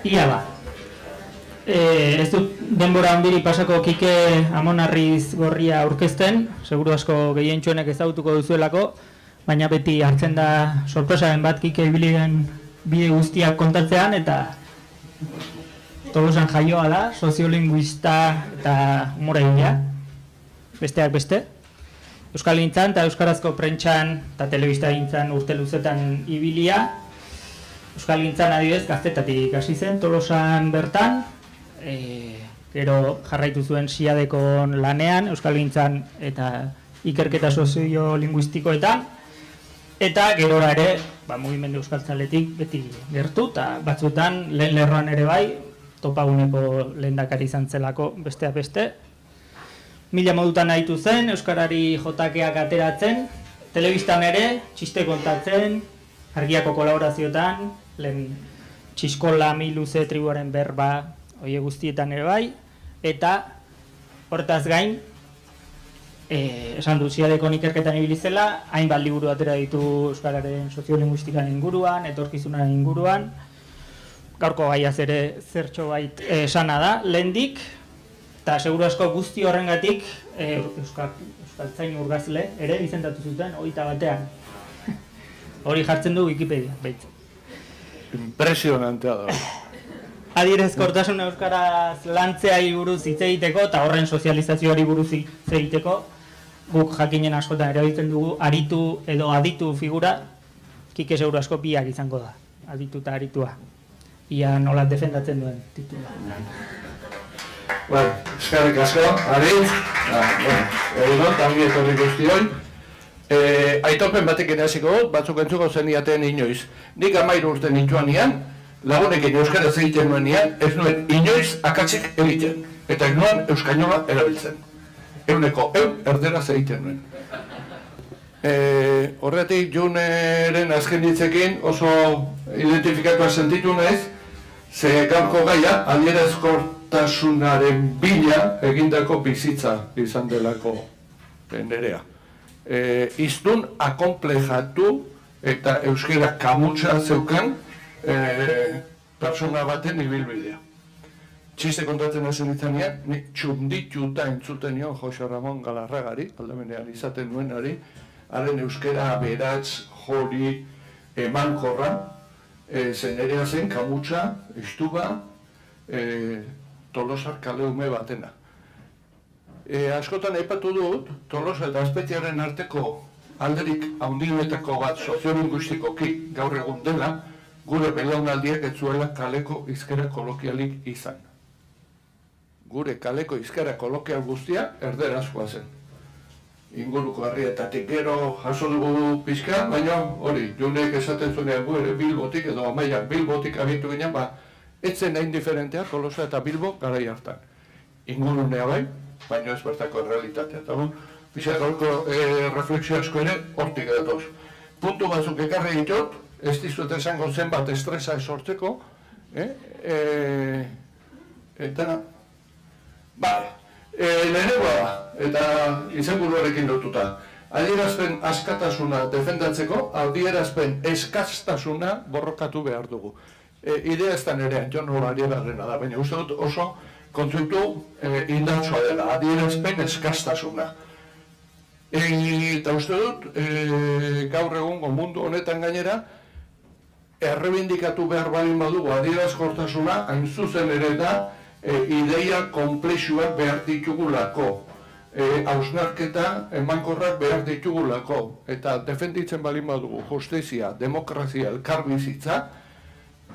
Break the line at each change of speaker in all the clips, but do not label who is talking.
Ia ba. Ez dut denbora handiri pasako Kike Amonarriz Gorria aurkezten, seguru asko gehientsuenek ezagutuko duzuelako, baina beti hartzen da sorpresaren bat Kike ibiliren bide guztiak kontatzean, eta Tolosan jaioa da, soziolinguista eta humoregilea, besteak beste. Euskalgintzan eta euskarazko prentsan eta telebistagintzan urte luzetan ibilia. Euskalgintzan adibidez gaztetatik hasi zen Tolosan bertan, gero jarraitu zuen Siadekon lanean, Euskalgintzan eta ikerketa soziolinguistikoetan, eta gerora ere, mugimendu euskaltzaletik beti gertu, eta batzutan lehen lerroan ere bai, topaguneko lehendakari izan zelako besteak beste. Mila modutan aritu zen, euskarari jotakeak ateratzen, telebistan ere, txiste kontatzen, argiako kolaborazioetan, lehen txiskola, miluze, tribuaren berba, oie guztietan ere bai, eta hortaz gain, esan du Siadekon ikerketan ibili zela, hainbat liburu atera ditu euskararen soziolinguistikaren inguruan, etorkizunaren inguruan, gaurko gaiaz ere zertxo bait esana da, lehendik, eta seguru asko guzti horrengatik euskaltzain urgazle ere izendatu zuten, 21. Hori jartzen du Wikipedia, baitzen.
Impresionantea da.
Adierazkortasun euskaraz lantzeari buruz hitz egiteko eta horren sozializazioari buruz hitz egiteko, guk jakinen askotan erabiltzen dugu aritu edo aditu figura, Kike seguru asko biak izango da, aditu eta aritua. Ia nola defendatzen duen titula.
Eskerrik asko, Aritz. Egunon, tangi etorri guztioi. Aitorpen batekin hasiko dut, batzuk entzuko zeniaten inoiz. Nik 13 urte nituan nian, lagunekin euskaraz egiten nuen nian, ez nuen inoiz akatsik egiten. Eta ez nuen euskainola erabiltzen. Euneko erderaz egiten nuen. Horretik, Juneren azken hitzekin oso identifikatua sentitu naiz, ze gaurko gaia, adierazkortasunaren bila egindako bizitza izan delako nerea. Iztun akonplejatu eta euskera kamutsa zeukan persona baten ibilbidea. Txiste kontatzen hasen izanean, nik txundituta entzuten nion Jose Ramon Galarragari, aldamenean izaten nuenari, haren euskera aberats, jori, emankorra, zenerea zen kamutsa, istuba, Tolosar kaleume batena. Askotan aipatu dut, Tolosa eta Azpeitiaren arteko alderik handienetako bat soziolinguistikoki gaur egun dela, gure belaunaldiak ez zuela kaleko hizkera kolokialik izan. Gure kaleko hizkera kolokial guztia erderazkoa zen. Inguruko harrietatik gero jaso dugu pixka, baina hori, Junek esaten zuenean gu ere Bilbotik edo Amaiak Bilbotik abitu ginen, etzen hain diferentea Tolosa eta Bilbo garai hartan. Ingurunea bai, baina ez bertako realitatea. Eta pixka gaurko refleksio asko ere hortik edatoz. Puntu batzuk ekarri ditut, ez dizuet esango zenbat estresa sortzeko, eta, lehenengoa, eta izenburuarekin lotuta. Adierazpen askatasuna defendatzeko, adierazpen eskastasuna borrokatu behar dugu. Idea ez da nerean, Jon Horariagarrena da, baina uste dut oso kontzeptu indartsua dela, adierazpen eskastasuna. Eta uste dut, gaur egungo mundu honetan gainera, errebindikatu behar balin badugu adierazkortasuna, hain zuzen ere da, ideia konplexuak behar ditugulako, hausnarketa emankorrak behar ditugulako, eta defenditzen balin badugu justizia, demokrazia, elkarbizitza,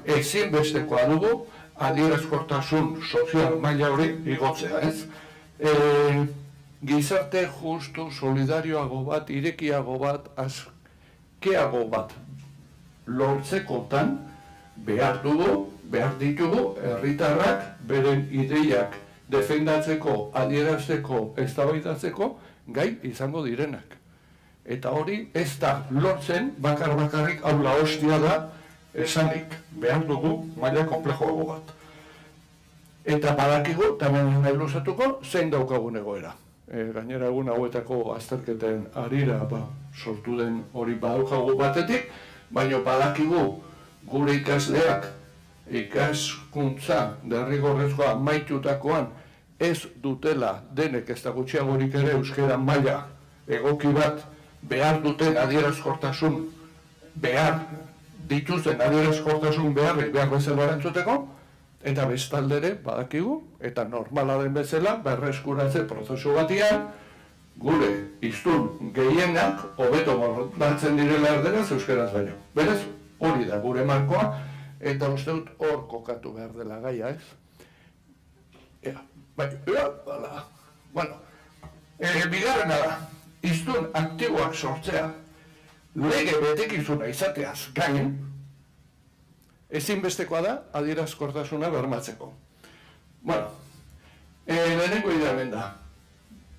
ezinbestekoa dugu adierazkortasun sozial maila hori igotzea, ez? Gizarte justu, solidarioago bat, irekiago bat, askeago bat lortzekotan behar ditugu herritarrak beren ideiak defendatzeko, adierazteko, eztabaidatzeko gai izango direnak. Eta hori ez da lortzen bakarrik aula hostia da esanik behar dugu maila konplejoago bat. Eta badakigu, tamen nahi luzatuko, zein daukagun egoera. Gainera egun hauetako azterketen harira sortu den hori badaukagu batetik, baina badakigu gure ikasleak ikaskuntza derrigorrezkoa amaitutakoan ez dutela denek ez da gutxiagorik ere euskara maila egoki bat behar duten adierazkortasun behar dituzten adierazkortasun behar bezala erantzuteko, eta bestaldere badakigu, eta normala den bezala, berreskuratze prozesu batian, gure hiztun gehienak hobeto moldatzen direla erderaz euskeraz baino. Berez, hori da gure markoa, eta uste dut hor kokatu behar dela gaia, ez? Bueno, bigarrena da, hiztun aktiboak sortzea, lege betekizuna izateaz gain, ezinbestekoa da adierazkortasuna bermatzeko. Bueno, lehenengo idea hemen da,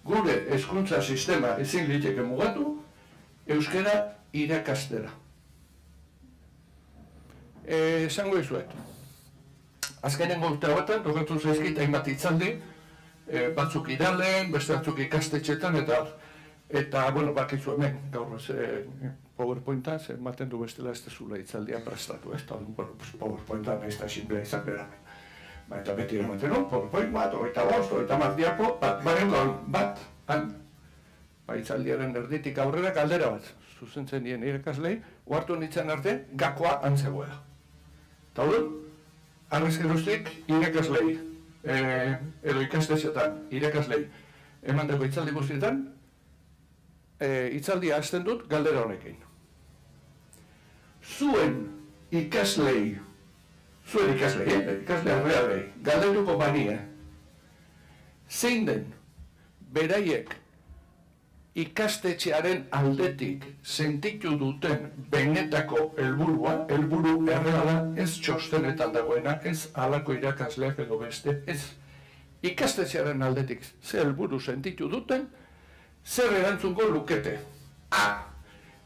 gure hezkuntza sistema ezin liteke mugatu, euskara irakastera. Esango izuet, azkenengo urte hauetan, tokatu zaizkit hainbat hitzaldi, batzuk iralen, beste batzuk ikastetxetan, eta bueno, bakizu hemen, gaur PowerPointan, ematen du bestela ez dezula hitzaldia prestatu, ez da, PowerPointan ez da simplea izan behar. Eta beti ematen du, PowerPoint bat, 25 diapo, bat, hitzaldiaren erditik aurrera galdera bat, zuzentzen dien irakaslei, ohartu nintzen arte, gakoa antzegoela. Eta hori, arrezkeruztik irakaslei, edo ikastetxetan, irakaslei, emandako hitzaldi guztietan, hitzaldia hasten dut galdera honekin. Zuen ikaslei, ikaslea realei, galdetuko banie, zein den beraiek ikastetxearen aldetik sentitu duten benetako helburua, helburu erreala ez txostenetan dagoena, ez halako irakasleak edo beste, ez. Ikastetxearen aldetik ze helburu sentitu duten, zer erantzungo lukete? A.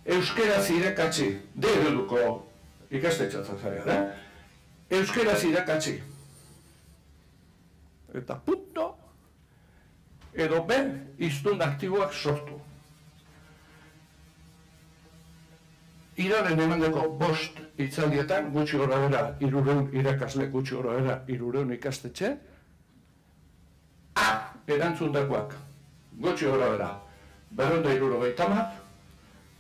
Euskeraz irakatsi, D-ereduko ikastetxeatzen zarea da. Euskeraz irakatsi. Eta punto. Edo B. Hiztun aktiboak sortu. Iraren emandeko 5 hitzaldietan, gutxi gora bera 300 irakasle, gutxi gora bera 300 ikastetxe. A. Erantzundakoak. Gutxi gora bera 270,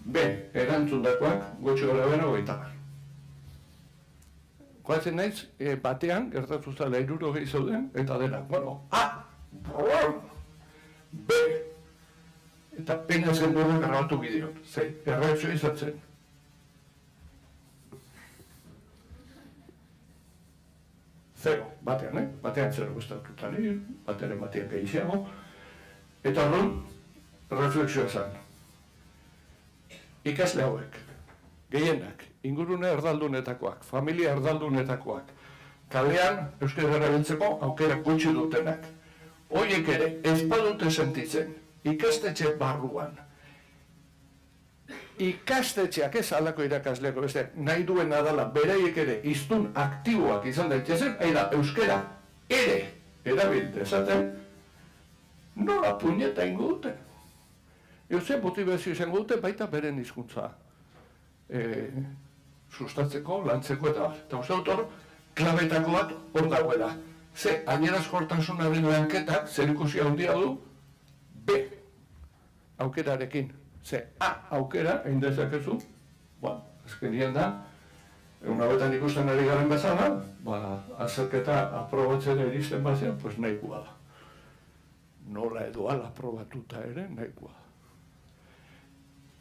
B. Erantzundakoak gutxi gora bera 30. Koatzen naiz, batean, gertatu zala 300 zauden, eta dena, bueno, A. B. Eta pena zen duen grabatu bideon, zei, erreakzio izatzen. Zero, batean, batean zero gustatutan batean gehiago. Eta horren, reflexioa esan. Ikasle hauek, gehienak, ingurune erdaldunetakoak, familia erdaldunetakoak, kalean euskara erabiltzeko aukera gutxi dutenak. Horiek ere, ez badute sentitzen, ikastetxe barruan. Ikastetxeak ez halako irakasleako beste, nahi duena dela, beraiek ere, hiztun aktiboak izan daitezen, euskara ere erabil dezaten, nola puñeta ingo dute. Eusen motibazio izango dute, baita beren hizkuntza sustatzeko, lantzeko eta bat. Eta uste dut hor, klabetako bat hor dagoela. Ze, adierazkortasunaren lanketak, zer ikusi handia du, B, aukerarekin. Ze, A, aukera, egin dezakezu, azkenien da, una betan ikusten ari garen bezala, azerketa aprobatzen iristen bazean, pues nahikoa da. Nola edo ala aprobatuta ere, nahikoa da.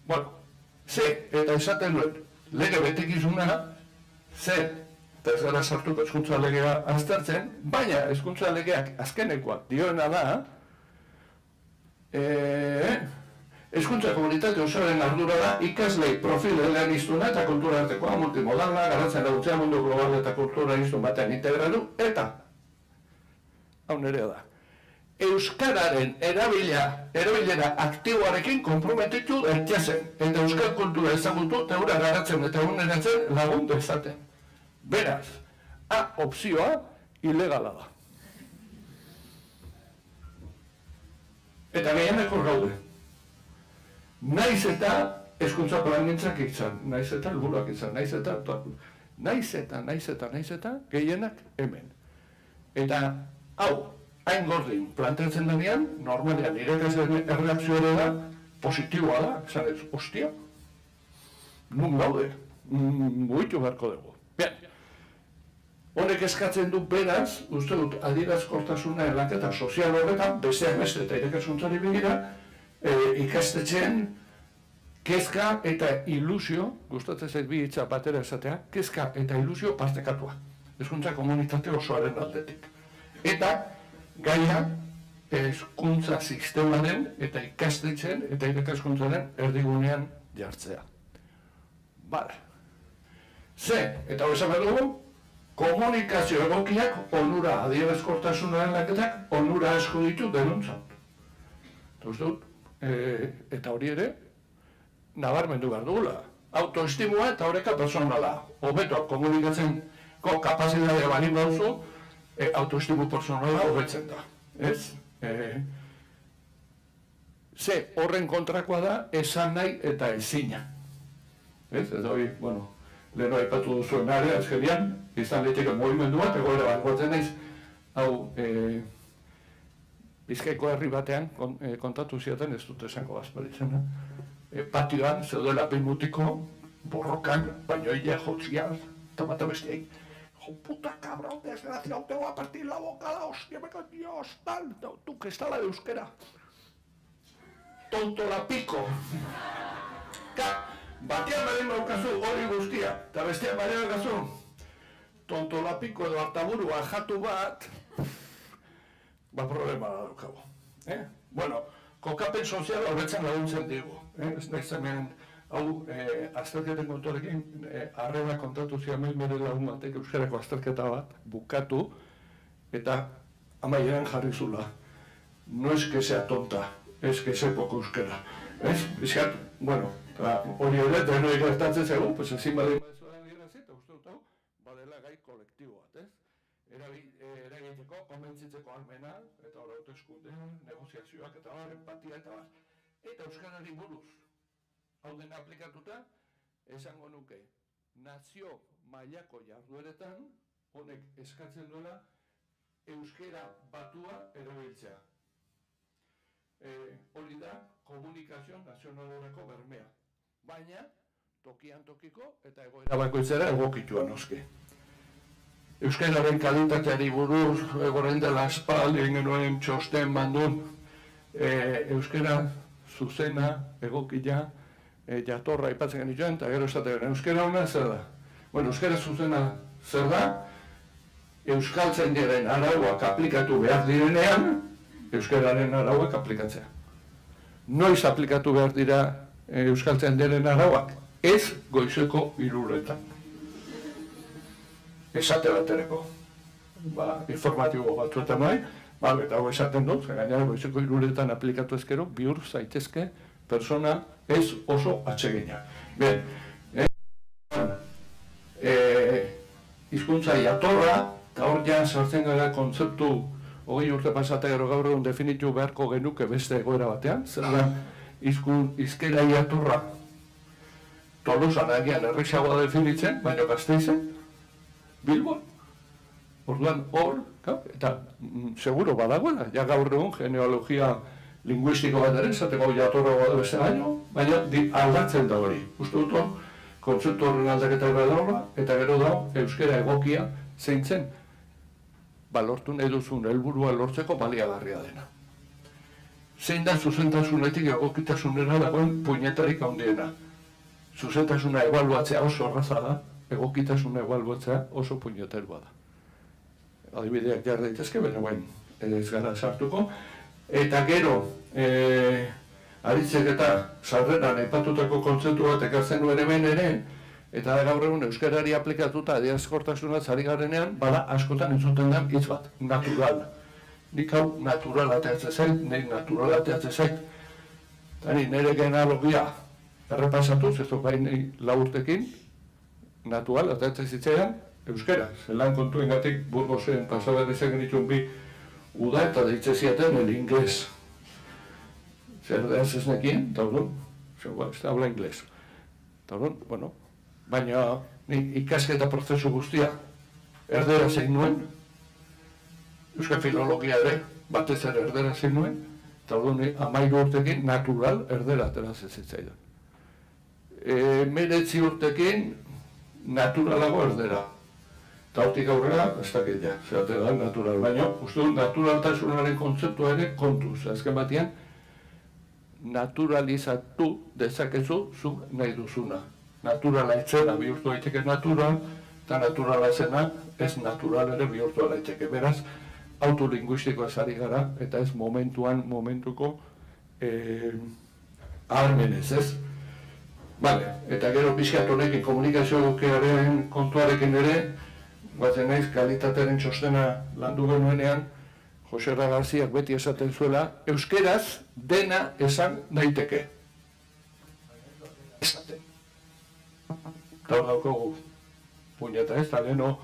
Bueno, ze, eta esaten duen, lege betekizuna, ze, eta ez gara sartuko hezkuntza legea aztertzen, baina hezkuntza legeak azkenekoak dioena da, hezkuntza komunitate osoaren ardura da ikaslei profil eleaniztuna eta kultura artekoa multimodala, garatzen laguntzea mundu global eta kultura iztun batean integratu, eta, hau nerea da, euskararen erabilera aktiboarekin konprometitu daitezen, eta euskal kultura ezagutu eta hura garatzen eta uneratzen lagundu ezaten. Beraz, A opzioa ilegala da. Eta gehieneko gaude. Naiz eta hezkuntza plangintzak izan, naiz eta helburuak izan, naiz eta Naiz eta, gehienak hemen. Eta, hau, hain gordin planteatzen denean, normalean irakasleen erreakzioa da, positiboa da, esan ez, ostia, nun gaude, mugitu beharko dugu. Bien, honek eskatzen du beraz, uste dut, adierazkortasuna erlanketa sozial horretan, besteak beste eta irakaskuntzari begira, ikastetxeen kezka eta ilusio, gustatzen zait bi hitza batera esatea, kezka eta ilusio partekatua. Hezkuntza komunitate osoaren aldetik. Eta gaia hezkuntza sistemaren eta ikastetxeen eta irakaskuntzaren erdigunean jartzea. Bale. Eta hori esan dugu, komunikazio egokiak onura adierazkortasunaren lanketak onura asko ditu denontzat. Eta uste dut, eta hori ere, nabarmendu behar dugula. Autoestimua eta horreka personala. Hobeto komunikatzeko kapazitatea balin dauzu, autoestimu personala hobetzen da. Ez? Horren kontrakoa da, esan nahi eta ezina. Ez? Ez hori, bueno, leheno aipatu duzuen area, azkerian, izan liteke movimendu bat, egoera bat gotzen naiz, hau, Bizkaiko herri batean, kontatu ziaten, ez dut esango bazparitzen, patioan, zeudela pimutiko, borrokan, baino ella jotzia, eta bestiei, jo puta cabrón, desgraciado, te voy a partir la boca, la hostia, me cago, Dios, tal, tú que está la de euskera. Tonto la pico. Batean berdin daukazu, hori guztia, eta bestean berdin daukazu, tonto la pico edo hartaburua jatu bat, problema daukagu. Bueno, kokapen sozial horretzen laguntzen digu. Ez nahiz hemen, hau, azterketen kontuarekin, arreba kontatu ziamen bere lagun batek euskarako azterketa bat, bukatu, eta amaieran jarri zula. No es que sea tonta, es que sepa euskera. Ez? Bizkat, bueno, hori ere, denoi gertatzen zego, pues ezin badin badezuaren irazi, eta uste dut hau, badela gai kolektibo bat, ez? Eragiteko, konbentzitzeko almena, eta hori autoeskundea, negoziazioak eta hori, empatia eta bar. Eta euskarari buruz, hau dena aplikatuta, esango nuke, nazio mailako jardueretan, honek eskatzen duela, euskera batua erabiltzea. Hori da, komunikazio nazionalerako bermea. Baina, tokian tokiko eta egoera bakoitzera egokitua noski. Euskararen kalitateari buruz, egoren dela aspaldi egin genuen txosten bandun, euskara zuzena, egokia, jatorra aipatzen genituen, eta gero esate garen, euskara hona zer da? Bueno, euskara zuzena zer da? Euskaltzen diren arauak aplikatu behar direnean, euskararen arauak aplikatzea. Noiz aplikatu behar dira euskaltzen diren arauak? Ez goizeko 3:00. Esate batereko. Informatibo batzuetan nahi, eta hau esaten dut, gainera goizeko 3:00 aplikatu ezkero, bihur zaitezke persona ez oso atsegina. Ben, hizkuntza jatorra, eta hor ja sartzen gara kontzeptu 20 urte pasata gero gaur egun definitu beharko genuke beste egoera batean, zer da hizkera jatorra Tolosan agian errexagoa definitzen, baina Gasteizen, Bilbon. Orduan hor, eta seguro badagoela, ja gaur egun genealogia linguistiko bat ere, esateko jatorra da beste baina aldatzen da hori. Uste dut hor, kontzeptu horren aldaketa dagoela, eta gero da, euskera egokia zeintzen, balortu nahi duzun helburua lortzeko baliagarria dena. Zein da zuzentasunetik egokitasunera dagoen puñetarik handiena. Zuzentasuna ebaluatzea oso erraza da, egokitasuna ebaluatzea oso puñeterua da. Adibideak jar daitezke, baina ez gara sartuko. Eta gero, aritzek eta sarreran aipatutako kontzeptu bat ekartzen duen hemen ere, eta gaur egun euskarari aplikatuta adierazkortasuna zari garenean, bada askotan entzuten den hitz bat, natural. Nik hau natural ateatzen zait, nik natural ateatzen zait. Eta nire genealogia errepasatuz, ez dut bain laurtekin, natural ateatzen zitzaidan, euskera. Zelan kontuen gatik Burgosen pasaberrizak genituen bi uda eta deitze ziaten el inglés. Zer da ez nekien, eta orduan, ez da habla inglés. Eta orduan, bueno, baina Ni ikasketa prozesu guztia erdera zein nuen, euskal filologia ere, batez ere erdera zein nuen, eta orduan 13 urtekin natural erdera atera zitzaidan. 19 urtekin naturalago erdera. Eta hortik aurrera, ez dakit ja, zerate da natural, baina uste dut naturaltasunaren kontzeptua ere kontuz. Azken batean, naturalizatu dezakezu zuk nahi duzuna. Naturala etzena bihurtu daiteke natural, eta naturala zena ez natural ere bihurtu daiteke. Beraz, autolinguistikoa ari gara, eta ez momentuko ahalmenez, ez? Vale, eta gero pixkat honekin komunikazioaren kontuarekin ere, batzen naiz kalitatearen txostena landu genuenean, Jose Garziak beti esaten zuela, euskeraz dena esan daiteke. Esaten. Eta hor daukagu puñeta ez, eta geno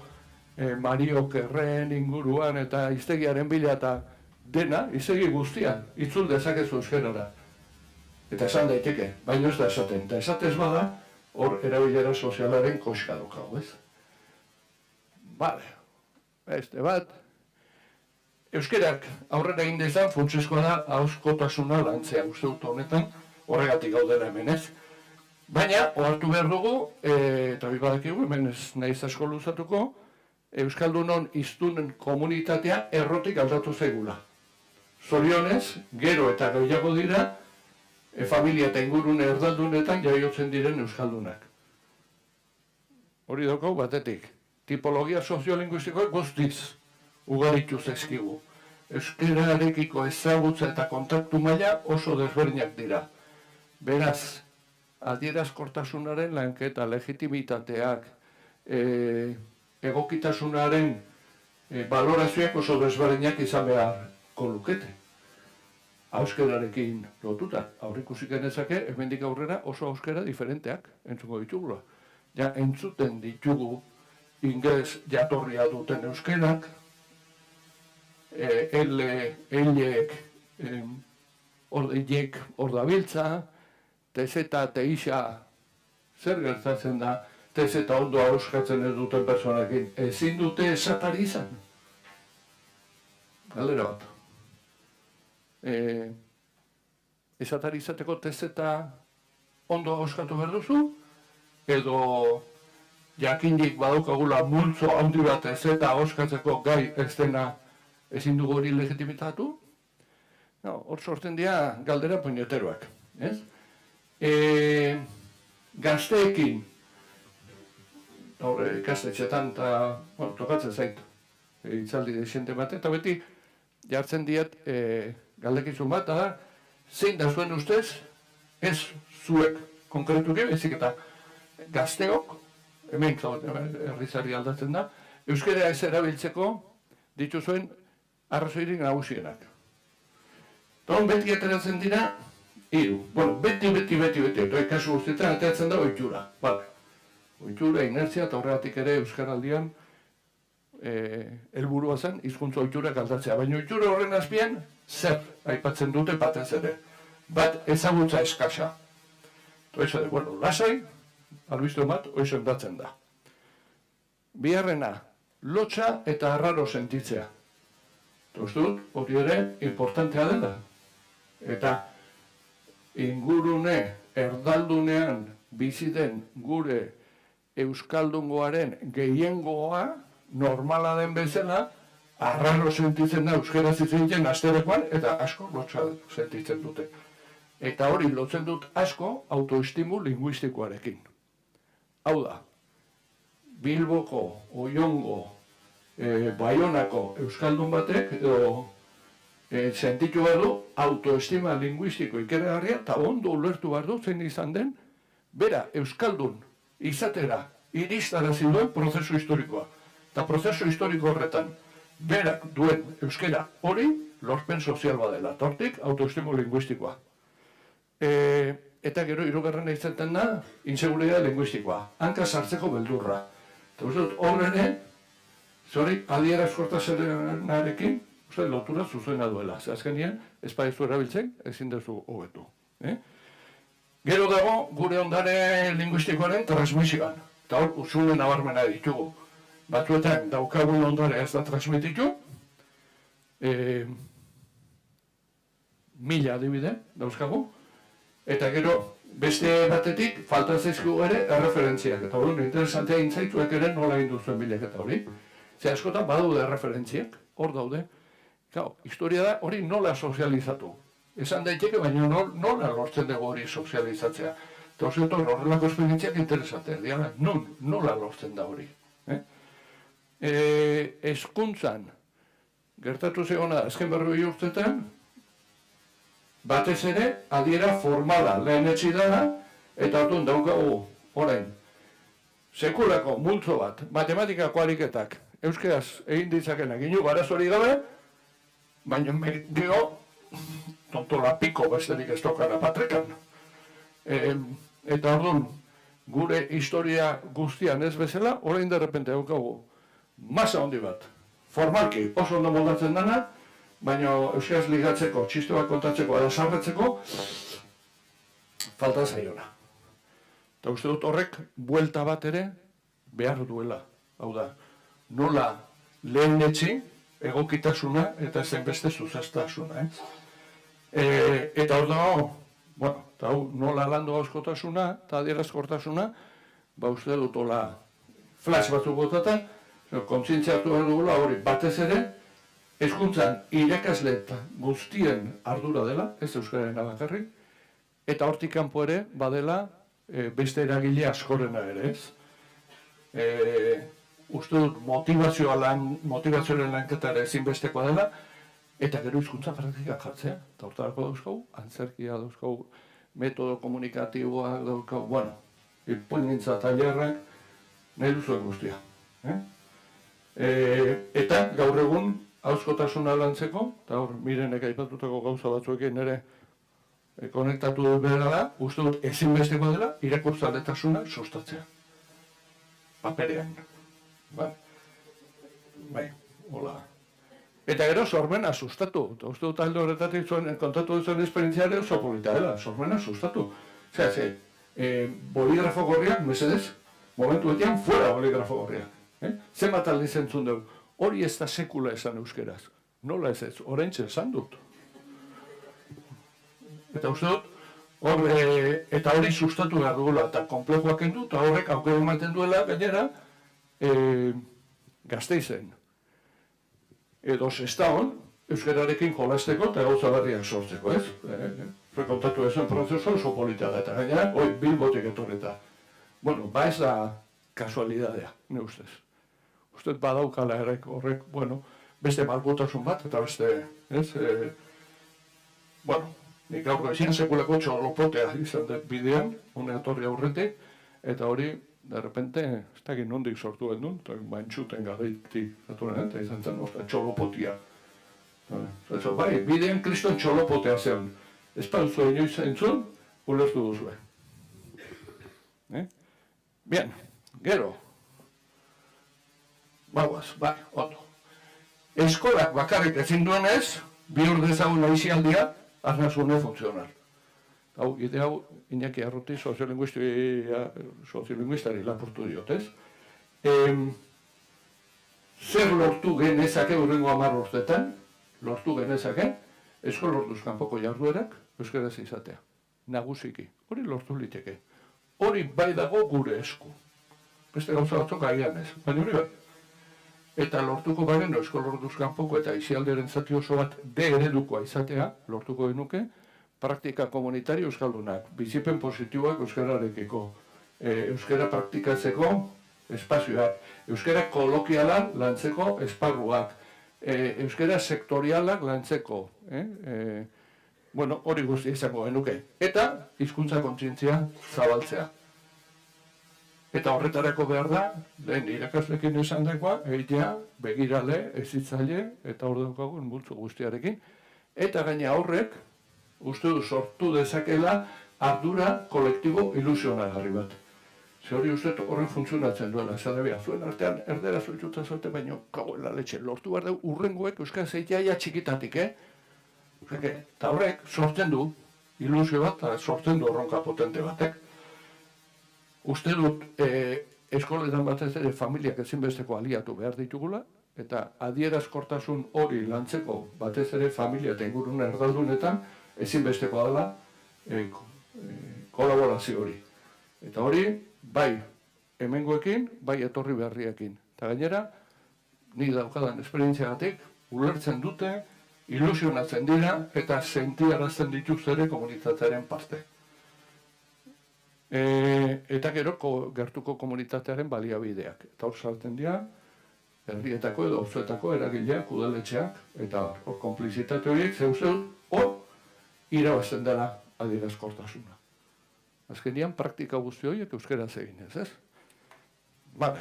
Mario Kerren inguruan eta hiztegiaren bila eta dena, hiztegi guztian, itzul dezakezu euskerara. Eta esan daiteke, baina ez da esaten. Eta esatez bada, hor erabilera sozialaren koska daukagu, ez? Bale, beste bat, euskerak aurrera egin dezan, funtsezkoa da ahozkotasuna lantzea, uste dut honetan, horregatik gaudela hemen ez. Baina, ohartu behar dugu, eta badakigu, hemen ez nahiz asko luzatuko, Euskaldunon hiztunen komunitatea errotik aldatu zaigula. Zorionez, gero eta gehiago dira, familia eta ingurune erdaldunetan jaiotzen diren euskaldunak. Hori daukagu batetik. Tipologia soziolinguistikoak guztiz ugaritu zaizkigu. Euskararekiko ezagutza eta kontaktu maila oso desberdinak dira. Beraz, adierazkortasunaren lanketa, legitimitateak, egokitasunaren balorazioak oso desberdinak izan beharko lukete. Euskararekin lotuta, aurrikusik genezake, hemendik aurrera oso euskara diferenteak entzuko ditugula. Ja, entzuten ditugu ingles jatorria duten euskarak, L-ek hor dabiltza, tezeta, teixa, zer gertatzen da, tezeta ondo auskatzen ez duten personekin, ezin dute esatari izan. Galdera bat. Esatari izateko tezeta ondo auskatu behar duzu, edo jakindik badaukagula multzo handi bat tezeta auskatzeko gai ez dena ezin dugu hori legitimitatu? Hor sortzen dira galdera puñeteroak. Gazteekin, ikastetxetan eta tokatzen zait, itzaldi desiente bat, eta beti jartzen diat galdekizun bat, da, zein da zuen ustez, ez zuek konkretuki, ezik eta gazteok, hemen herrizari aldatzen da, euskara ez erabiltzeko dituzuen arrazoirik nagusienak. Ton beti ateratzen dira, hiru. Bueno, beti, eta kasu guztietan ateratzen da ohitura. Ohitura, inertzia, eta horregatik ere euskaraldian helburua zen hizkuntza ohiturak aldatzea. Baina ohitura horren azpian, zer aipatzen dute batez ere. Bat ezagutza eskasa. Eta bueno, lasai, albiste bat, oizo endatzen da. Biharrena, lotxa eta arraro sentitzea. Uste dut, hori ere, importantea dela. Eta ingurune erdaldunean bizi den gure euskaldungoaren gehiengoa normala den bezala, arraro sentitzen da euskara zitzen asterekoan, eta asko lotxa sentitzen dute. Eta hori lotzen dut asko autoestimu linguistikoarekin. Hau da, Bilboko, Oiongo, Baionako euskaldun batek, edo sentitu behar du, autoestima linguistiko ikeragarria, eta ondo ulertu behar du zein izan den, bera euskaldun izatera iristarazi duen prozesu historikoa. Eta prozesu historiko horretan, berak duen euskera hori lorpen sozial badela. Hortik, autoestimu linguistikoa. Eta gero, hirugarrena izaten da, inseguridade linguistikoa. Hanka sartzeko beldurra. Eta uste dut, horrene, adierazkortasunarekin, lotura zuzena duela. Azkenean, ez baizu erabiltzen, ezin duzu hobetu. Gero dago, gure ondare linguistikoaren transmisioan. Eta hor, usune nabarmena ditugu. Batzuetan daukagun ondore ez da transmititu, 1000 adibide dauzkagu, eta gero beste batetik falta zaizkigu ere erreferentziak. Eta hori, interesantea intzaituek ere nola egin duzuen bilaketa hori. Ze askotan badaude erreferentziak, hor daude. Gau, historia da hori nola sozializatu. Esan daiteke, baina nola lortzen dugu hori sozializatzea. Eta horrelako esperientziak interesanteak dira, nola lortzen da hori. Hezkuntzan, gertatu zegona azken 40 urtetan, batez ere, adiera formala lehenetsi dara, eta orduan daukagu orain. Sekulako multzo bat, matematikako ariketak, euskaraz egin ditzakenak inu garazori gabe, baina gero, tontola piko besterik ez tokara patrekan. Eta orduan, gure historia guztian ez bezala, orain derrepente daukagu masa handi bat. Formalki oso ondo moldatzen dana, baina euskaraz ligatzeko, txiste bat kontatzeko, edo sarretzeko, falta zaiona. Eta uste dut horrek, buelta bat ere, behar duela. Hau da, nola lehenetzi, egokitasuna eta zenbeste zuzaztasuna. Eta hor dago, bueno, eta nola landu gauzkotasuna eta adierazkortasuna, uste dut hola flash batzuk botatan, kontzientziatu behar dugula hori batez ere, hezkuntzan irakasle guztien ardura dela, ez euskararena bakarrik, eta hortik kanpo ere badela beste eragile askorena ere, ez? Uste dut motivazioaren lanketara ezinbestekoa dela, eta gero hizkuntza praktika jartzea. Eta hortarako dauzkagu, antzerkia dauzkagu, metodo komunikatiboak dauzkagu, bueno, irpuingintza tailerrak, nahi duzuen guztia. Eta gaur egun, ahozkotasuna lantzeko, eta hor, Mirenek aipatutako gauza batzuekin ere konektatu dut behar da, uste dut ezinbesteko dela, irakurtzaletasuna sustatzea. Paperean. Bai, hola. Eta gero sormena sustatu. Uste dut alde horretatik kontatu duzuen esperientziare oso polita dela, sormena sustatu. Osea, boligrafo gorriak, mesedez, momentu betian, fuera boligrafo gorriak. Zenbat aldi zentzun dugu, hori ez da sekula esan euskeraz. Nola ez ez, oraintxe esan dut. Eta uste dut, eta hori sustatu behar dugula, eta konplejoak kendu, eta horrek aukera ematen duela, gainera, Gasteizen. Edo Sestaon, euskararekin jolasteko eta gauza berriak sortzeko, ez? Rekontatu ezen prozesu oso polita da, eta gainera, Bilbotik etorreta. Bueno, ez da kasualidadea, ne ustez. Ustez badaukala horrek, bueno, beste malgutasun bat, eta beste, ez? Bueno, nik gaur ezin sekulako txolopotea izan dut bidean, une etorri aurretik, eta hori, de repente, ez dakit nondik sortu behar duen, eta bantxuten garaitik, eta izan zen, txolopotia. Bai, bidean kriston txolopotea zen. Ez pauzu inoiz entzun, ulertu duzue. Bien, gero. Bagoaz, bai, ondo. Eskolak bakarrik ezin duenez, bihur dezagun aizialdia, arnazune funtzional. Hau, ide hau, Iñaki Arruti soziolinguistari lapurtu diotez. Zer lortu genezake urrengo 10 urtetan, lortu genezake, eskol lortuz kanpoko jarduerak, euskaraz izatea. Nagusiki, hori lortu liteke. Hori bai dago gure esku. Beste gauza batzuk agian ez, baina hori bai. Eta lortuko garen, eskol lortuz kanpoko eta aizialderen zati oso bat eredukoa izatea, lortuko genuke, praktika komunitario euskaldunak, bizipen positiboak euskararekiko, euskara praktikatzeko espazioak, euskara kolokialak lantzeko esparruak, euskara sektorialak lantzeko, bueno, hori guzti izango genuke. Eta hizkuntza kontzientzia zabaltzea. Eta horretarako behar da, lehen irakaslekin esan dagoa, egitea, begirale, hezitzaile, eta hor daukagun multzo guztiarekin, eta gaina horrek, uste du sortu dezakela ardura kolektibo ilusionagarri bat. Ze hori uste horren funtzionatzen duela, zadabia, zuen artean erdera zoitzuta zaute, baina kagoela letxe, lortu behar dugu urrengoek euskara zeitea txikitatik, Eta horrek sortzen du ilusio bat, sortzen du horronka potente batek. Uste dut eskoletan batez ere familiak ezinbesteko aliatu behar ditugula, eta adierazkortasun hori lantzeko batez ere familia eta ingurune erdaldunetan ezinbestekoa dela kolaborazio hori. Eta hori, bai hemengoekin, bai etorri berriekin. Eta gainera, nik daukadan esperientziagatik, ulertzen dute, ilusionatzen dira eta sentiarazten dituzte komunitatearen parte. Eta gero gertuko komunitatearen baliabideak. Eta hor salten dira, herrietako edo auzoetako eragileak, udaletxeak, eta hor konplizitate horiek, zeu hor irabazten dela adierazkortasuna. Azkenean, praktika guzti horiek euskaraz eginez, ez? Bale.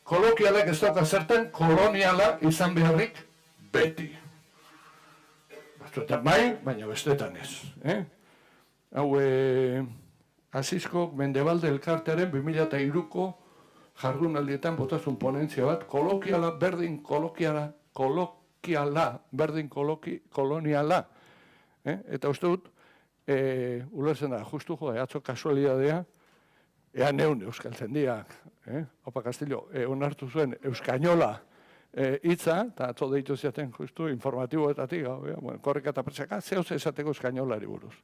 Kolokialak ez dauka zertan, koloniala izan beharrik beti. Batzuetan bai, baina bestetan ez. Hau, Asisko Mendebalde elkartearen 2003ko jardunaldietan botazun ponentzia bat, kolokiala berdin koloniala. Eta uste dut, ulertzen da, justu jo, atzo kasualidadea, ea neun euskaltzen diak, Opa Castillo, onartu zuen euskainola hitza, eta atzo deitu ziaten justu informatiboetatik, korrika eta presaka, zehoz esateko euskainolari buruz.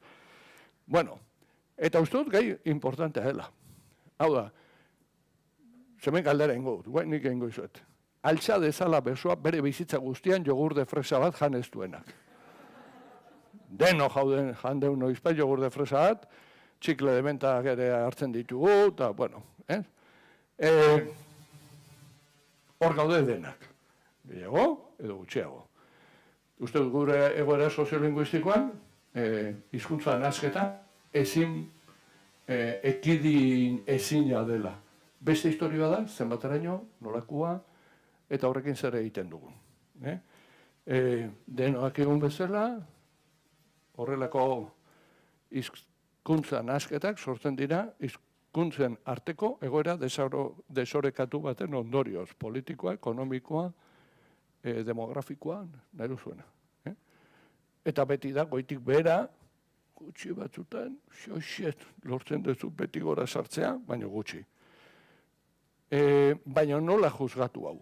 Bueno, eta uste dut gai importantea dela. Hau da, zemen galdera ingo dut, guai nik ingo izuet. Altza dezala besoa bere bizitza guztian jogur de fresa bat jan ez duenak. Deno jandeun noizpa jogur de fresa bat, txikle de menta ere hartzen ditugu, eta, bueno, hor gaude denak. Gehiago, edo gutxiago. Uste dut gure egoera soziolinguistikoan, hizkuntza nahasketa, ekidin ezina dela. Beste historia da, zenbateraino, nolakua, eta horrekin zer egiten dugun. Denoak egun bezala, horrelako hizkuntza nahasketak sortzen dira hizkuntzen arteko egoera desorekatu baten ondorioz, politikoa, ekonomikoa, demografikoa, nahi duzuena. Eta beti da, goitik behera, gutxi batzutan, xoxet, lortzen duzu beti gora sartzea, baina gutxi. Baina nola juzgatu hau.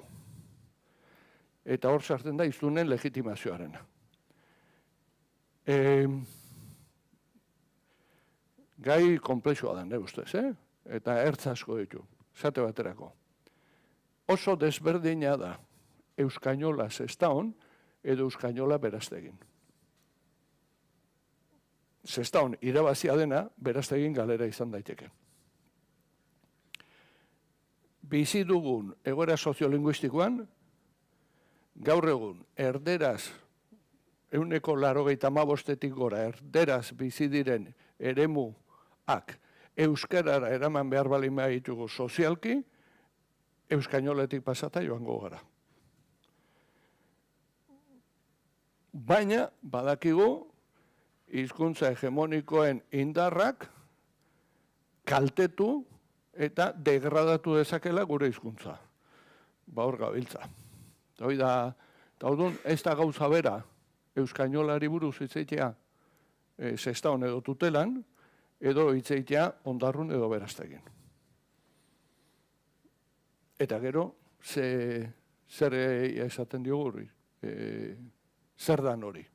Eta hor sartzen da hiztunen legitimazioarena. Gai komplexua da, ustez, eta ertz asko ditu, zate baterako. Oso desberdina da euskainola zestaon edo euskainola beraztegin. Zestaon irabazia dena beraztegin galera izan daiteke. Bizi dugun egoera soziolinguistikoan, gaur egun erderaz 185 gora erderaz bizi diren eremuak euskarara eraman behar balin ditugu sozialki, euskainoletik pasata joango gara. Baina, badakigu, hizkuntza hegemonikoen indarrak kaltetu eta degradatu dezakela gure hizkuntza. Ba hor gabiltza. Eta hor ez da gauza bera, euskainolari buruz hitzeitea zestaon edo tutelan, edo hitzeitea ondarrun edo beraztegin. Eta gero, zer esaten diogu zer dan hori.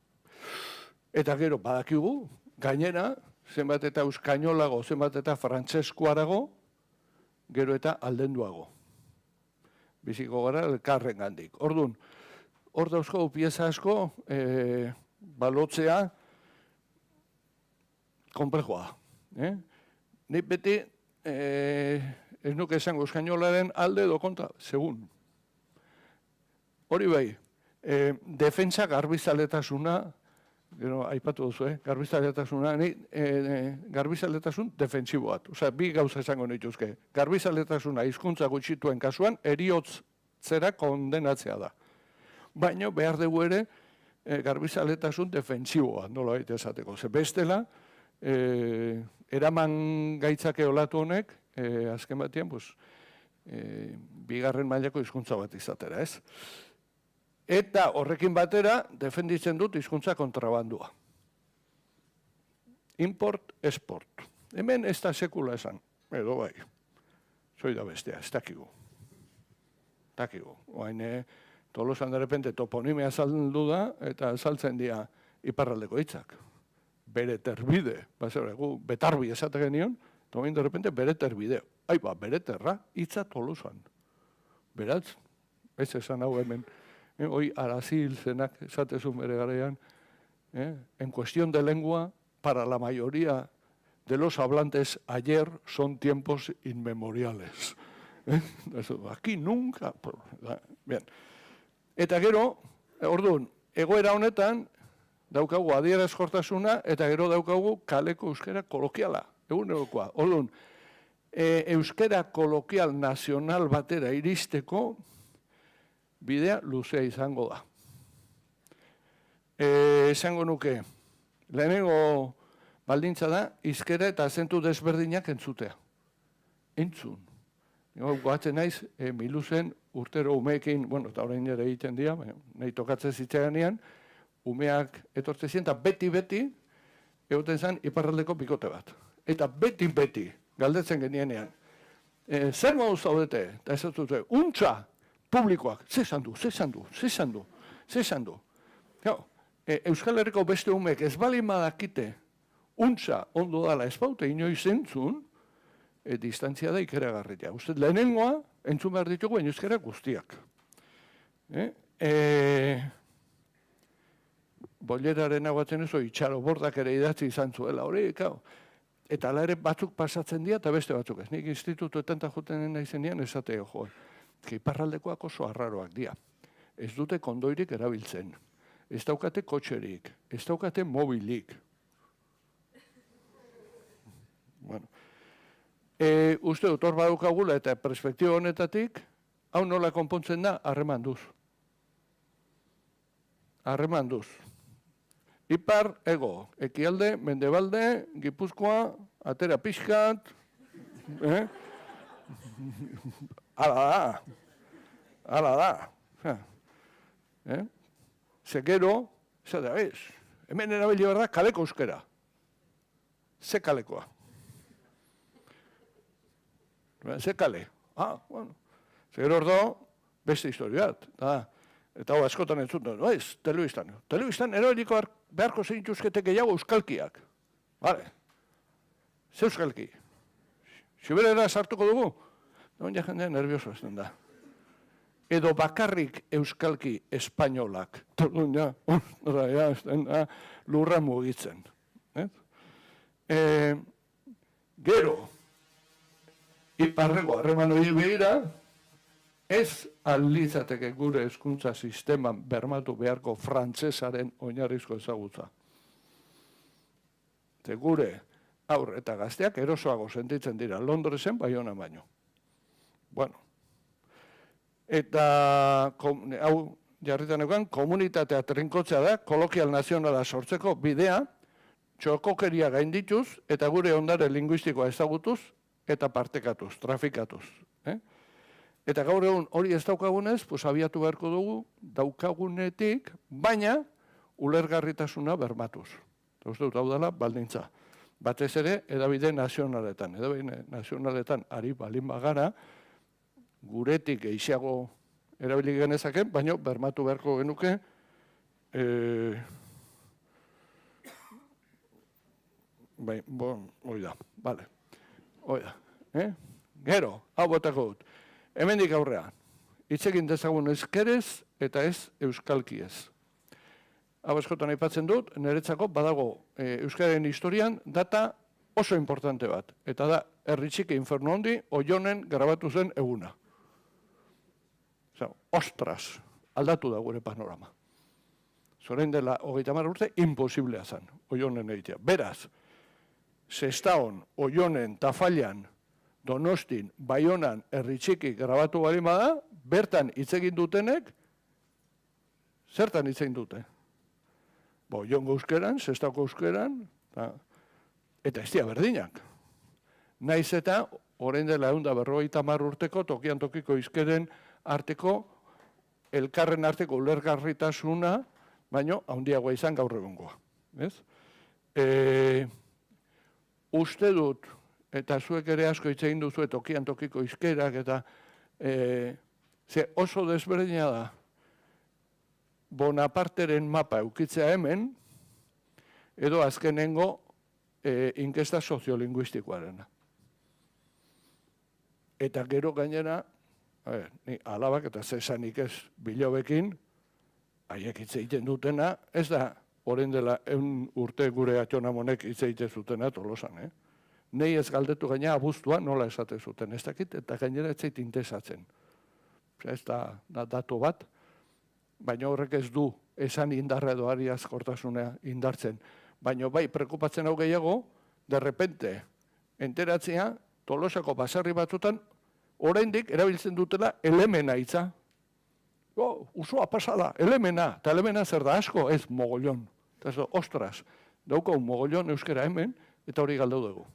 Eta gero, badakigu, gainera, zenbat eta euskainolago, zenbat eta frantseskuarago, gero eta aldenduago. Biziko gara elkarren gandik. Orduan, hor dauzko pieza asko, balotzea, konplexua. Nik beti, ez nuke esango euskainolaren alde edo kontra, segun. Hori bai, defentsa garbizaletasuna, gero, aipatu duzu, garbizaletasuna, garbizaletasun defentsibo bat. Osea, bi gauza esango nituzke. Garbizaletasuna hizkuntza gutxituen kasuan, eriotz zera kondenatzea da. Baina behar dugu ere, garbizaletasun defentsiboa, nola baita esateko. Ze bestela, eraman gaitzake olatu honek, azken batean, bigarren mailako hizkuntza bat izatera, ez? Eta horrekin batera, defenditzen dut hizkuntza kontrabandua. Import, export. Hemen ez da sekula esan, edo bai. zoi da bestea, ez dakigu. Oain, Tolosan de repente toponimia azaldu da, eta azaltzen dira iparraldeko hitzak. Bereterbide, betarbi esate genion, tomain de repente bereterbide. Bereterra, hitza Tolosan. Beratz, ez esan hau hemen, hoi arazil zenak esatezun bere garean, en cuestión de lengua, para la mayoría de los hablantes ayer son tiempos inmemoriales. Aquí nunca. Bien. Eta gero, orduan, egoera honetan, daukagu adierazkortasuna, eta gero daukagu kaleko euskera kolokiala. Egunerokoa. Orduan, euskera kolokial nazional batera iristeko bidea luzea izango da. Esango nuke, lehenengo baldintza da, hizkera eta azentu desberdinak entzutea. Entzun. Goatzen naiz, miluzen urtero umeekin, eta orain ere egiten dira, nahi tokatzen zitzaiganean, umeak etortzen ziren, eta beti, egoten zen iparraldeko bikote bat. Eta beti, galdetzen genienean. Zer modu zaudete? Eta ez dute, untza publikoak, zesan du. Euskal Herriko beste umeek ez bali madakite, untza ondo dala ez baute inoiz entzun, distantzia da ikeragarria. Uste, lehenengoa, entzun behar ditugu, euskara guztiak. Boleraren aguatzen ezo, itxaro bordak ere idatzi izan zuela, hori, eta ala ere batzuk pasatzen dira, eta beste batzuk ez. Nik institutuetan eta juten naizenean esateo, iparraldekoak oso arraroak dira. Ez dute kondoirik erabiltzen. Ez daukate kotxerik, ez daukate mobilik. Uste dut hor badukagula eta perspektiba honetatik, hau nola konpontzen da, harremanduz. Ipar, ego, ekialde, mendebalde, Gipuzkoa, atera pixkat, hala da. Zegero, zera ez, hemen erabili behar da kaleko euskera. Ze kalekoa. Ze kale. Zegero ordo, beste historiat. Eta hau askotan entzuten, ez, telebistan. Telebistan erabiliko beharko zeintuzkete gehiago euskalkiak. Ze euskalki? Siberera sartuko dugu? Ja jendea nervioso ezten da. Edo bakarrik euskalki espainolak. Lurra mugitzen. Gero, iparreko harreman hori behira, ez alitzateke gure hezkuntza sisteman bermatu beharko frantsesaren oinarrizko ezagutza. Gure aur eta gazteak erosoago sentitzen dira Londresen Baionan baino. Eta, hau jarritan eguan, komunitatea trinkotzea da, kolokial nazionala sortzeko bidea, txokokeria gaindituz, eta gure ondare linguistikoa ezagutuz, eta partekatuz, trafikatuz. Eta gaur egun hori ez daukagunez, abiatu beharko dugu, daukagunetik, baina ulergarritasuna bermatuz. Eta uste dut hau dela, baldintza. Batez ere, edabide nazionaletan. Edabide nazionaletan, ari balin bagara, guretik geixiago erabili genezaken, baina bermatu beharko genuke hori da, bale. Gero, hau botako dut. Hemendik aurrean, hitzekin dezagun euskerez eta ez euskalki ez. Hau eskotan aipatzen dut, niretzako badago euskararen historian data oso importante bat. Eta da, Herritxike infernu handi, Oionen grabatu zen eguna. Ostras, aldatu da gure panorama. Zorein dela 30 urte, imposiblea zen, Oionen egitea. Beraz, Sestaon, Oionen, Tafallan, Donostin, Baionan, Herritxiki grabatu bali bada, bertan hitz egin dutenek, zertan hitz egin dute? Oiongo euskeran, Sestaoko euskeran, eta ez dira berdinak. Naiz eta, orain dela 150 urteko, tokian tokiko hizkeren arteko, elkarren arteko ulergarritasuna, baino handiagoa izan gaur egungoa. Uste dut, eta zuek ere asko hitz egin duzu tokian tokiko hizkerak, eta ze oso desberdina da Bonaparteren mapa eukitzea hemen, edo azkenengo inkesta soziolinguistikoarena. Eta gero gainera, ni alabak eta zesanik ez bilobekin, haiek hitz egiten dutena, ez da, orain dela 100 urte gure atxonamonek hitz egiten zutena Tolosan, Nei ez galdetu gaina abuztua nola esate zuten, ez dakit, eta gainera ez zait interesatzen. Ez da datu bat, baina horrek ez du esan indarra edo ari azkortasunea indartzen. Baina bai, prekupatzen hau gehiago, derrepente, enteratzea, Tolosako baserri batzutan, oraindik erabiltzen dutela elemena hitza. Usua pasada, elemena, eta elemena zer da asko, ez mogollon. Eta ez da, ostras, dauka un mogollon euskera hemen, eta hori galdau dugu.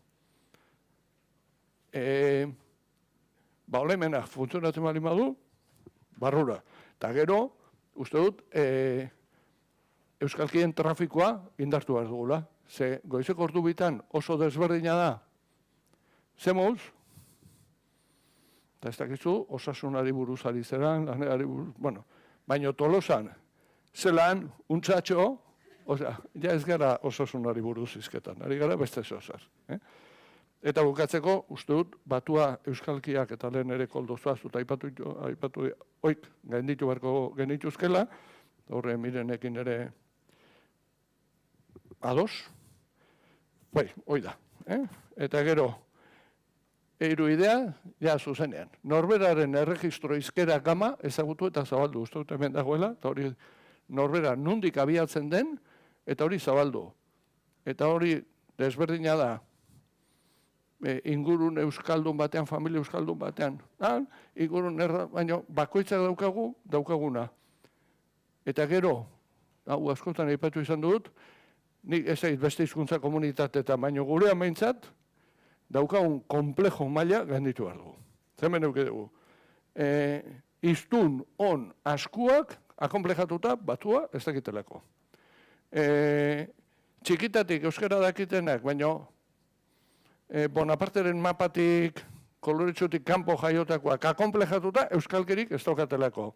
Elemena funtzionatzen bali madu, barrura. Eta gero, uste dut, euskalkien trafikoa indartu behar dugula. Ze goizeko ordu bitan oso desberdina da, ze mouz, eta ez dakizu, osasunari buruz ari zeran, lanari buruz, bueno, baina Tolosan, zelan, untzatxo, osea, ja ez gara osasunari buruz izketan, ari gara beste zehozaz. Eta bukatzeko, uste dut, batua euskalkiak eta lehen ere koldozuaz, eta aipatu oik gainditu beharko genituzkela, horre Mirenekin ere ados, bai, hoi da. Eta gero, eiru idea, ja zuzenean. Norberaren erregistro hizkera gama ezagutu eta zabaldu, uste dut hemen dagoela, eta hori norbera nundik abiatzen den, eta hori zabaldu. Eta hori desberdina da, ingurun euskaldun batean, familia euskaldun batean. Ingurun baina bakoitzak daukaguna. Eta gero, hau askotan aipatu izan dut, nik ez egit beste hizkuntza komunitate eta baino gurean behintzat, daukagun komplejo maila gainditu behar dugu. Zemen euke dugu. Iztun on askuak, akomplejatuta, batua, ez dakitelako. Txikitatik euskara dakitenak, baino Bonaparteren mapatik, koloretsutik kanpo jaiotakoak akomplejatuta, euskalkerik ez daukatelako.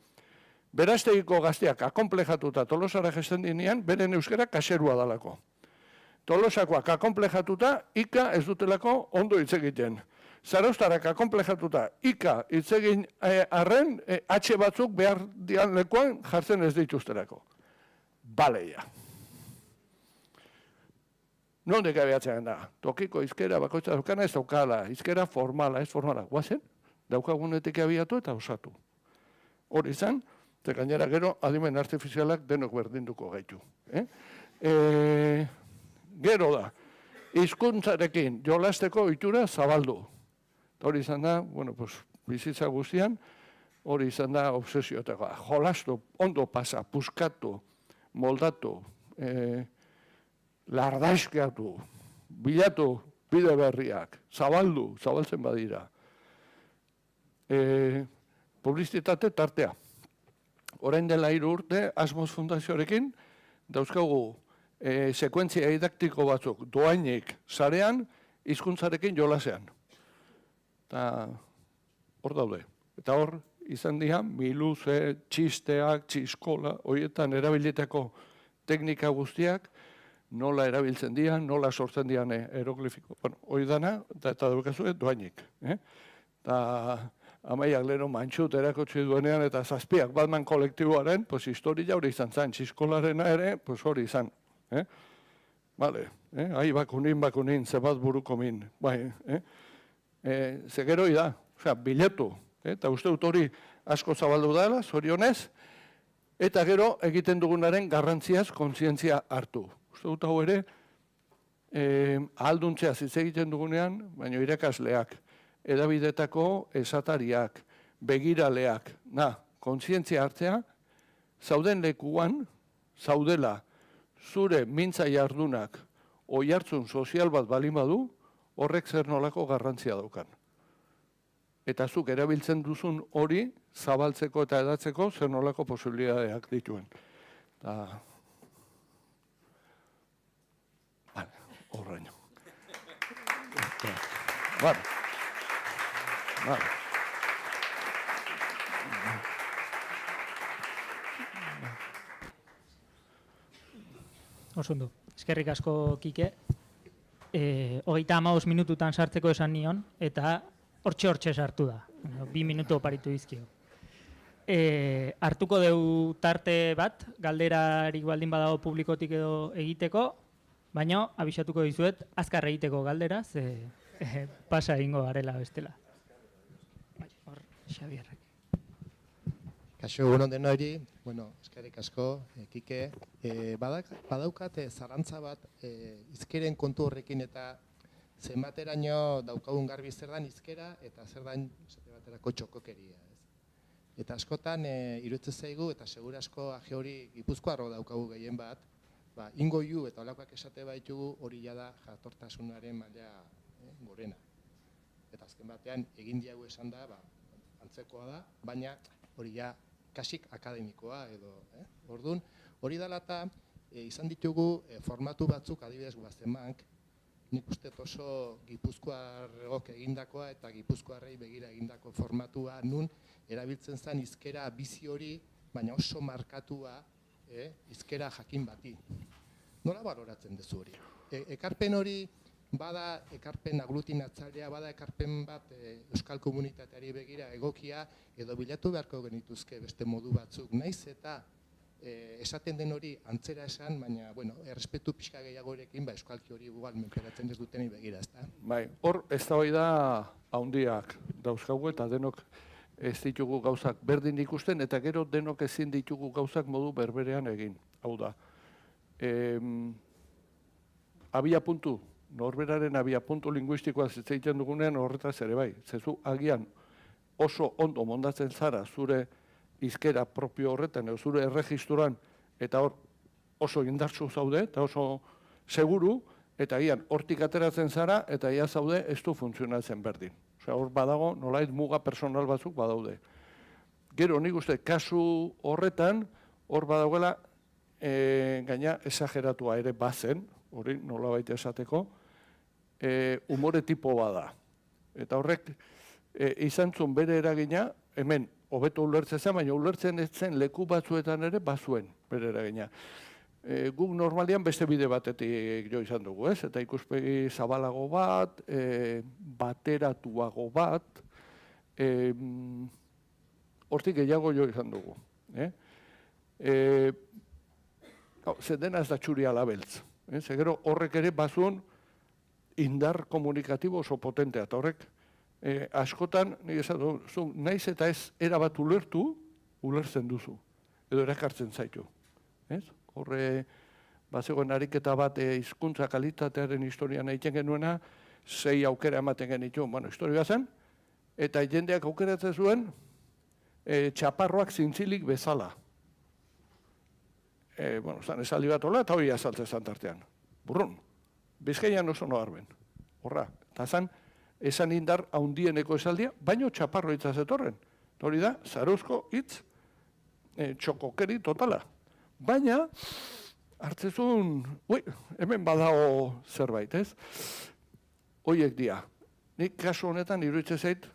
Beraztegiko gazteak akomplejatuta Tolosara gesten dinean, beren euskara kaserua dalako. Tolosakoak akomplejatuta, ika ez dutelako ondo hitz egiten. Zarauztarak akomplejatuta, ika hitz egin arren, atxe batzuk behar dian lekuan jartzen ez dituzterako. Baleia. Nondik abiatzen da? Tokiko hizkera bakoitza daukana ez daukala, hizkera formala, ez formala. Guazen, daukagunetik abiatu eta osatu. Hori izan, eta gainera gero adimen artifizialak denok berdinduko gaitu. Gero da, hizkuntzarekin jolasteko ohitura zabaldu. Hori izan da, bizitza guztian, hori izan da obsesioetako. Jolastu, ondo pasa, puskatu, moldatu, lardaiskatu, bilatu, bide berriak, zabaltzen badira. Publizitate tartea. Orain dela 3 urte, Asmos Fundazioarekin, dauzkagu sekuentzia didaktiko batzuk doainik sarean, hizkuntzarekin jolasean. Eta hor daude. Eta hor izan dira, miluze, txisteak, txiskola, horietan erabilitako teknika guztiak, nola erabiltzen dian, nola sortzen dian eroglifiko. Hori dana, eta daukazue doainik. Eta amaiak leheno mantxut erakotsi duenean, eta zazpiak Batman kolektiboaren, historia hori izan zen, txiskolarena ere, hori izan. Bale, ahi bakunin, zebat buruko min. Zegeroi da, biletu, eta uste dut hori asko zabaldu dela, zorionez, eta gero egiten dugunaren garrantziaz kontzientzia hartu. Uste dut hau ere, ahalduntzea hitz egiten dugunean, baina irakasleak, edabidetako esatariak, begiraleak, kontzientzia hartzea, zauden lekuan, zaudela, zure mintza jardunak, oihartzun sozial bat balin badu, horrek zer nolako garrantzia daukan. Eta zuk erabiltzen duzun hori, zabaltzeko eta edatzeko, zer nolako posibilitateak dituen. Horraino. Vale.
Osondo, eskerrik asko Kike. 35 minututan sartzeko esan nion, eta hortxe sartu da. 2 minutu oparitu dizkio. Hartuko deu tarte bat, galderarik baldin badago publikotik edo egiteko, baina abisatuko dizuet, azkar egiteko galdera, ze pasa egingo garela bestela. Hor, Xabierrek.
Kaixo, egun onden hori, eskerrik asko, Kike. Badaukat zarantza bat izkeren kontu horrekin eta zenbateraino daukagun garbi zer dan izkera eta zer dan baterako txokokeria. Eta askotan iruditzen zaigu eta segura asko aje hori Gipuzkoarro daukagu gehien bat, ingoiu eta olakoak esate baitugu hori jada jatortasunaren maila gorena. Eta azken batean egin diagu esan da, antzekoa da, baina hori ja kasik akademikoa edo. Orduan, hori dela eta izan ditugu formatu batzuk adibidez Gaztemank, nik uste oso Gipuzkoarrok egindakoa eta Gipuzkoarrei begira egindako formatua nun erabiltzen zen izkera bizi hori, baina oso markatua izkera jakin bati. Nola baloratzen duzu hori? Ekarpen hori bada ekarpen aglutinatzailea, bada ekarpen bat euskal komunitateari begira egokia edo bilatu beharko genituzke beste modu batzuk. Naiz eta esaten den hori antzera esan, baina, errespetu pixka gehiagorekin, euskalki hori igual menperatzen ez dutenei begira, ezta?
Bai, hor eztabaida handiak dauzkagu eta denok ez ditugu gauzak berdin ikusten eta gero denok ezin ditugu gauzak modu berberean egin. Hau da, abia puntu, norberaren abia puntu linguistikoa zitzaiten dugunean horretaz ere bai. Zezu agian oso ondo mondatzen zara zure izkera propio horretan, zure erregisturan, eta hor oso indartsu zaude, eta oso seguru, eta agian hortik ateratzen zara, eta ia zaude ez du funtzionatzen berdin. Hor badago, nolait muga personal batzuk badaude. Gero, nik uste, kasu horretan, hor badagoela, gaina esageratua ere bazen, hori nolabait esateko, umore tipo bada. Eta horrek, izan zuen bere eragina, hemen, hobeto ulertzen zen, baina ulertzen ez zen leku batzuetan ere bazuen bere eragina. Guk normalian beste bide batetik jo izan dugu, ez? Eta ikuspegi zabalago bat, bateratuago bat, hortik gehiago jo izan dugu. Zer dena ez da txuri alabeltz. Zegero horrek ere bazuen indar komunikatibo oso potentea, eta horrek askotan, naiz eta ez erabat ulertzen duzu, edo erakartzen zaitu. Horre, bazegoen ariketa bat hizkuntza kalitatearen historian egiten genuena, 6 aukera ematen genitu, historia zen, eta jendeak aukeratzen zuen, txaparroak zintzilik bezala. Zan esaldi bat hola, eta hori azaltzen zantartean. Burrun, Bizkaian oso noarben. Horra, eta zan, esan indar haundieneko esaldia, baino txaparro hitza zetorren. Hori da, zaruzko hitz, txokokeri totala. Baina, hartzezun, hemen badago zerbait, ez? Hoiek dia. Nik kasu honetan iruditzen zait,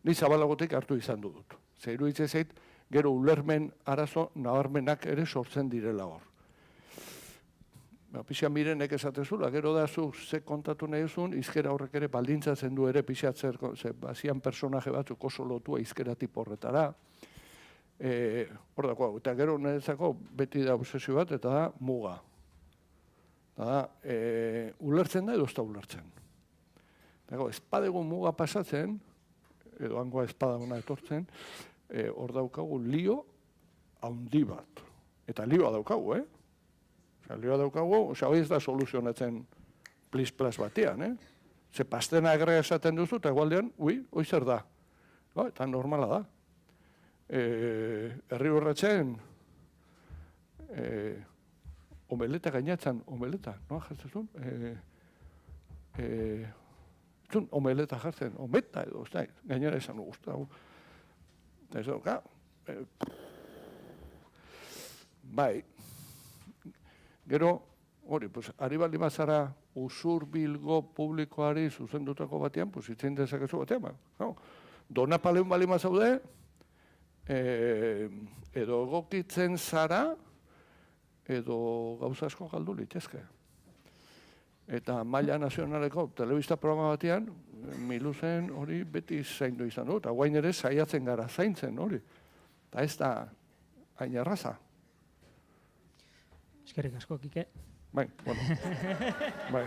ni zabalagotik hartu izan dut. Zer iruditzen zait, gero ulermen arazo nabarmenak ere sortzen direla hor. Pixan mirenek esatezula, gero da zu ze kontatu nahi duzun, izkera horrek ere baldintzatzen du ere pixatzer, bazian personaje batzuk oso lotua izkera tipo horretara. Hor dako, eta gero niretzako beti da obsesio bat, eta da muga. Ulertzen da edo ez da ulertzen. Espadego muga pasatzen, edo hangoa espadagona etortzen, hor daukagu lio haundi bat. Eta lioa daukagu, lioa daukagu, hori ez da soluzionatzen plis-plas batean, ze pastena agrea esaten duzu, eta egualdean, hoi zer da. Eta normala da. Herri horretzen, omeleta gainatzen, omeleta, noa jartzen? Omeleta jartzen, ometa edo, gainera esan guztau. Eta ez dauka, bai, gero hori, pues, ari bali bazara usurbilgo publikoari zuzendutako batean, pues, itzen dezakezu batean, no? Dona paleun bali mazaude, edo egokitzen zara, edo gauza asko galdu litezke. Eta maila nazionaleko telebista programa batean, Miluzen hori beti zaindu izan du, eta guain ere saiatzen gara zaintzen hori. Eta ez da hain erraza.
Eskerrik asko, Kike.
Bai, bueno. Bai.